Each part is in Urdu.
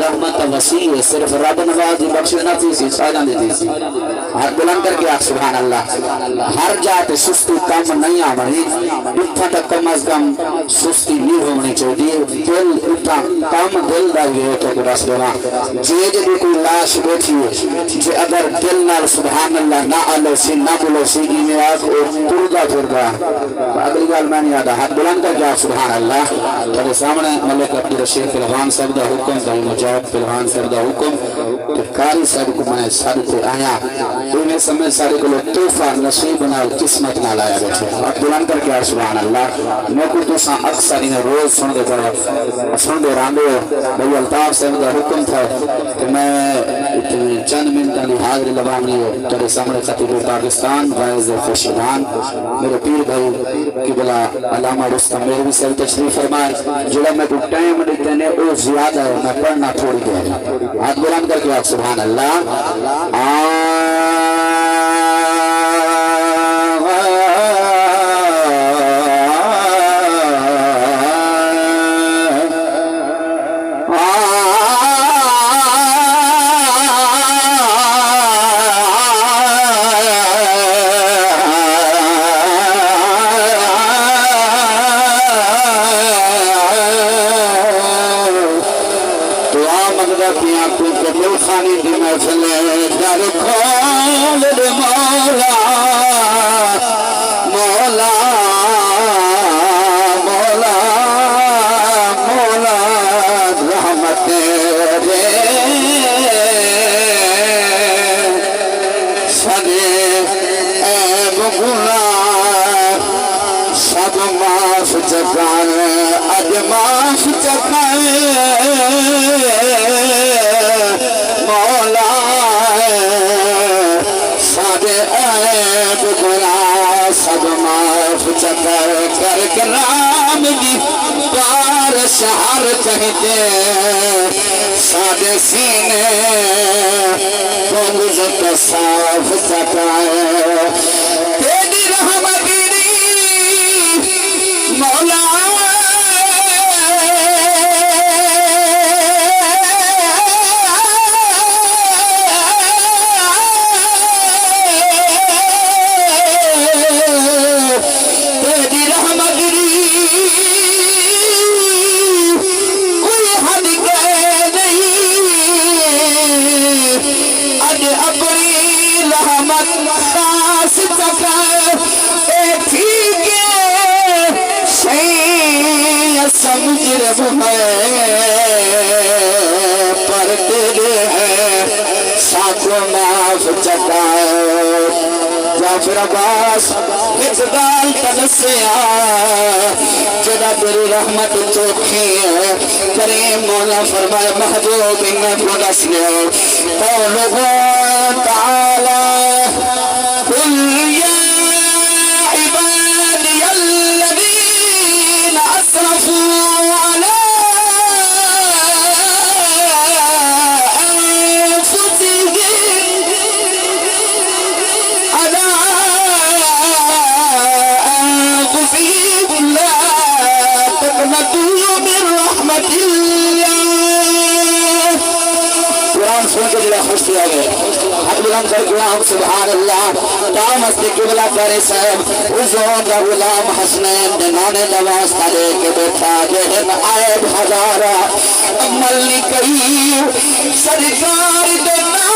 رحمت وسیع ہے صرف رب نواز دی بخشنا تھی سی ساجاں دی سی ہر بلند کر کے سبحان اللہ ہر جات سستی کم نہیں آمنی اتھا تک کم از کم سستی نہیں ہونی چاہیے دل اتھا کم دل دا یہ تو کہ رس دینا جے جے کوئی لاش بیٹھی ہے جے اگر دل نال سبحان اللہ نہ آلو سی نہ بولو سی میں آگ اور پردہ پھردہ اگلی گال میں نہیں آدھا ہاتھ بلند کر کے سبحان اللہ تیرے سامنے ملک عبد الرشید پہلوان صاحب دا حکم دا مجاہد پہلوان صاحب دا حکم کہ کاری صاحب کو میں صدقے آیا انہیں سمجھ سارے کو لوگ توفہ نصیب نہ قسمت نہ لایا بیٹھے ہاتھ بلند کر کے سبحان اللہ میں کو تو ساں اکثر انہیں روز سن دے پڑا سن دے راندے بھئی الطاف صاحب دا حکم تھا کہ میں چند منٹا لی حاضر لبامنی تیرے سامنے خطیب پاکستان وائز خوشیدان میرے پیر بھائی قبلہ علامہ رستم مہروی سے تشریف فرمائے جڑا میں کو ٹائم دیتے ہیں او زیادہ ہے میں پڑھنا تھوڑی گیا ہاتھ بلند کر کے آپ سبحان اللہ شہر کہتے سادے سینے بغض صاف چکائے تیری رحمت مولا مجرم ہے پر تیرے ہے ساتھوں معاف چکائے جعفر عباس اقدال تنسیا جدا تیری رحمت چوکھی ہے کریم مولا فرمائے محبوب میں پھولس لے قولہ تعالی قل یا عبادی الذین اسرفوا سبحان اللہ تام استے قبلہ کرے صاحب حضور کا غلام حسنین دنانے دواستا لے کے بیٹھا جہن آئے ہزارہ عمل کریم سرکار دینا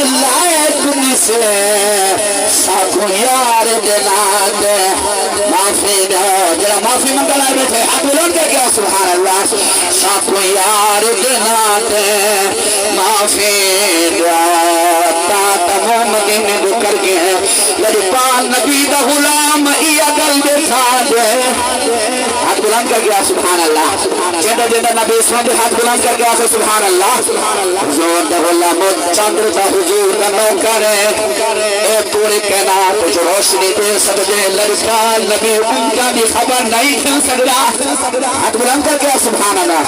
لائق نسلے ساکھو یار دلات معافی دو جرا معافی منگل آئے بیٹھے ہاتھ بلند کر کے سبحان اللہ ساکھو یار دلات معافی دو تا تمام دن بکر کے لڑپان نبی دا غلام ایا گل بیٹھا دے ہاتھ بلند کر گیا سبحان اللہ جیدہ جیدہ نبی اسلام دے ہاتھ بلند کر گیا سبحان اللہ حضور دا غلام چندر دا حضور دا نوکر اے پوری کائنات جو روشنی دے سکتے لڑکان نبی ان کا بھی خبر نہیں کھل سکتا ہاتھ بلند کر گیا سبحان اللہ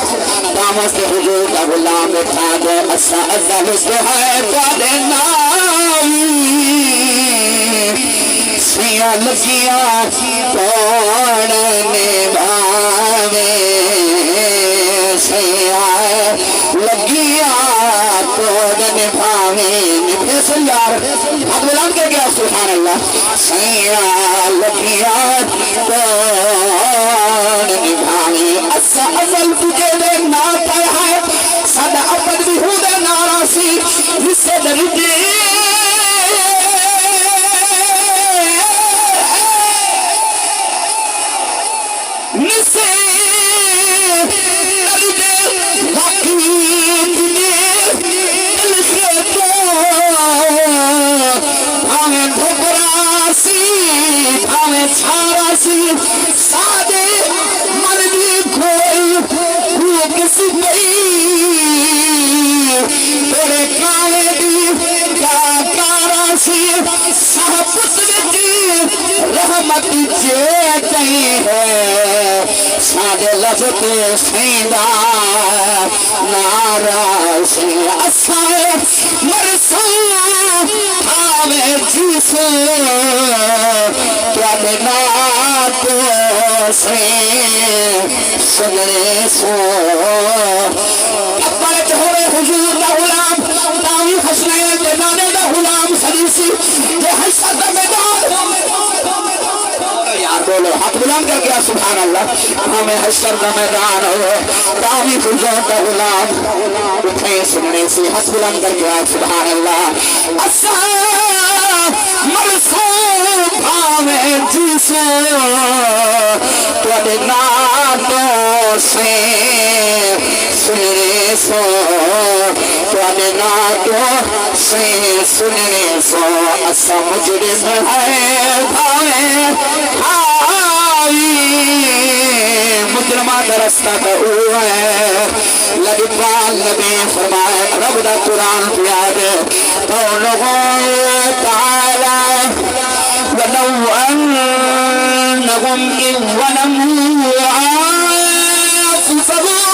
دامت سے حضور دا غلام بیٹھا دے اسا ازا حسن ہے پادے نائی سیاں لگیاں توڑنے بھاوے سیاں لگیاں توڑنے بھاوے نبھے سیار حد بلند کر گیا سبحان اللہ سیاں لگیاں توڑنے بھاوے اسا ازل تجھے دے نا پایا ہے سادہ اپن بھی ہوں دے ناراسی جس سے درجے سادے مردی کوئی کسی تیرے کالے دی کاراسی صحبت وچی رحمت جے کہیں ہے سادے لفظ سیدہ ناراسی اسائے مرسوں تھاوے جیسو کیا دینا تو سے سگرے سو اپنے جہورے حضور دا غلام تاوی خشنائے جنانے دا غلام سریسی جو حصہ دا میدان یار بولو حق بلان کر گیا سبحان اللہ ہمیں حشر دا میدان ہو تاوی حضور دا غلام اٹھے سگرے سی حق بلان کر گیا سبحان اللہ اسا مرسو بھاوے جیسو تیرے ناتوں سے سنرے سو تیرے ناتوں سے سنرے سو اسا مجرم ہے بھاوے آئی مجرمہ درستہ کا اوہ لبپال نبی فرمائے رب دا قرآن پیادے تو لوگوں تعالی ولو أنهم إذ ظلموا أنفسهم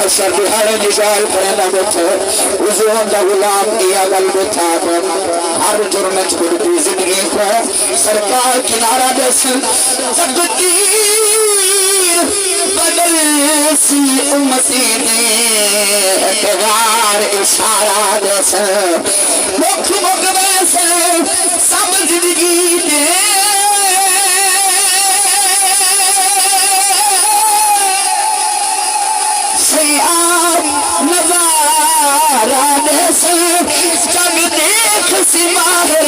حشر بہر نگال پرندہ بیٹھے حضور دا غلام کیا گل بیٹھا کر ہر جرمت بڑھتی زندگی کو سرکار کنارہ جیسے تقدیر بدل سی امتی دے اعتبار اشارہ جیسے مکھ ویسے سب زندگی دے نظارہ دیسے جگ دیکھ سی ماہر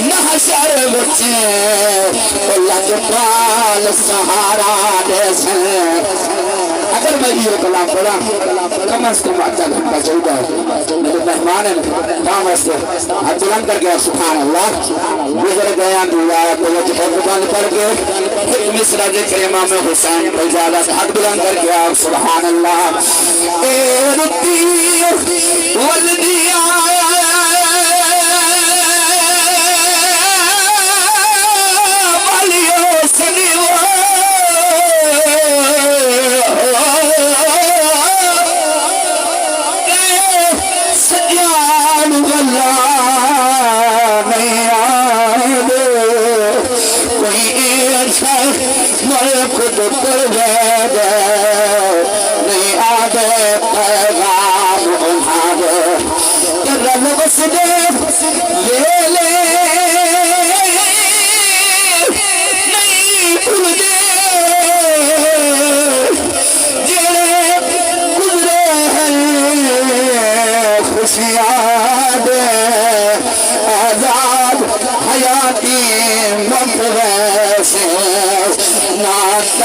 محشر بچے اللہ کے پال سہارا دیسے اگر میں یہ کلام پڑھا کم از کم آدھا گھنٹہ چاہیے میرے مہمان ہیں کام واسطے ہاتھ بلند کر کے سبحان اللہ گزر گیا دعا تو وہ جہاں بلند کر کے ایک مصرع ذکر امام حسین فیضالہ ہاتھ بلند کر کے سبحان اللہ اے رتی ولدیا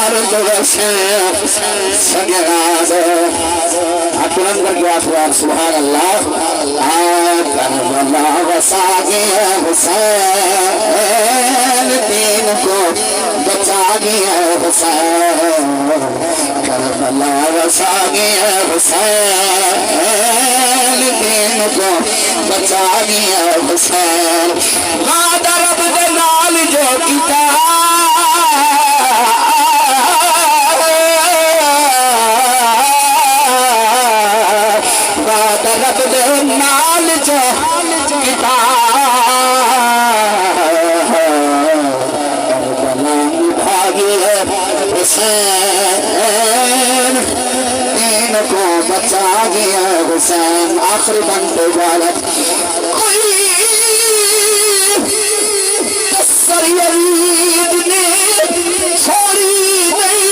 نال جو سے سگراز بلند کر کے آپ سبحان اللہ کربلا وسا گیا حسین دین کو بچا گیا حسین کربلا وسا گیا حسین دین کو بچا گیا حسین وعدہ رب دے نال جو کتاب رب دے نال جو کربلا بھاگی ہے حسین دین کو بچا گیا حسین آخری بنتے جالت کوئی تسر یزید نے چھوڑی نہیں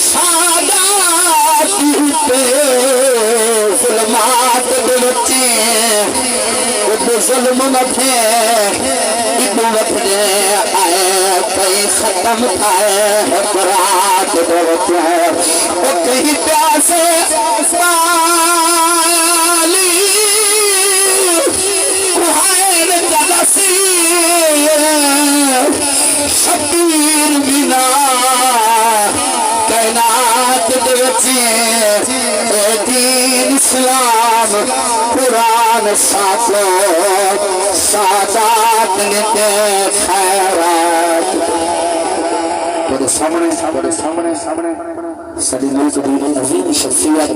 سادات پہ ظلمات بچے ظلم مٹھے عبوت نے آئے کئی ختم تھائے حقرات بچے وہ کئی پیاسے پالی روحین جلسی شبیر بنا کائنات بچے دین اسلام قرآن ساتھو سادات نتے خیرات بڑے سامنے سڑی ملک دی عظیم شخصیت